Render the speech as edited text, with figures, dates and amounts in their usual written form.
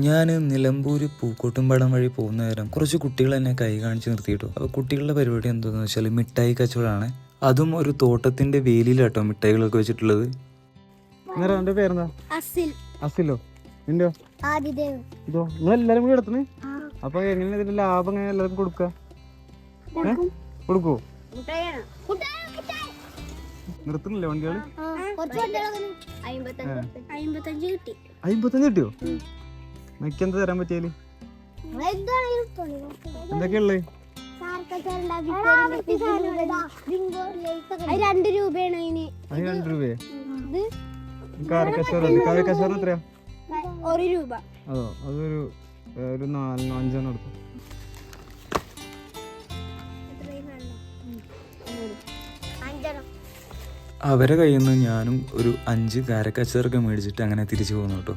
ഞാൻ നിലമ്പൂര് പൂക്കോട്ടുംപാടം വഴി പോകുന്ന നേരം കുറച്ച് കുട്ടികൾ എന്നെ കൈ കാണിച്ച് നിർത്തിയിട്ടു. അപ്പോൾ കുട്ടികളുടെ പരിപാടി എന്താണെന്ന് വെച്ചാൽ മിഠായി കച്ചവടമാണ്. അതും ഒരു തോട്ടത്തിന്റെ വേലിയിലാട്ടോ മിഠായികളൊക്കെ വെച്ചിട്ടുള്ളത്. പേരെന്താ? അസിലോ? നിന്റെയോ? ഇതോ നിങ്ങളെല്ലാരും കൂടി എടുത്തണ്. അപ്പൊ എങ്ങനെ ഇതിന്റെ ലാഭം എങ്ങനെ എല്ലാവർക്കും കൊടുക്കുക? കൊടുക്കുവോ? നിർത്തുന്നില്ലേ വണ്ടികള്? 55 കിട്ടിയോ? എനിക്കെന്താ തരാൻ പറ്റിയാല്? എന്തൊക്കെയുള്ളത്? 2 രൂപയാണ് അതിന്. 2 രൂപയെ? കാരക്കച്ചോറ് എത്രയാ? 1 രൂപ. അതോ അതൊരു 4-5 എടുത്തു. അവരെ കയ്യിൽ നിന്ന് ഞാനും ഒരു 5 കാരക്കച്ചോറൊക്കെ മേടിച്ചിട്ട് അങ്ങനെ തിരിച്ചു പോകുന്നു കേട്ടോ.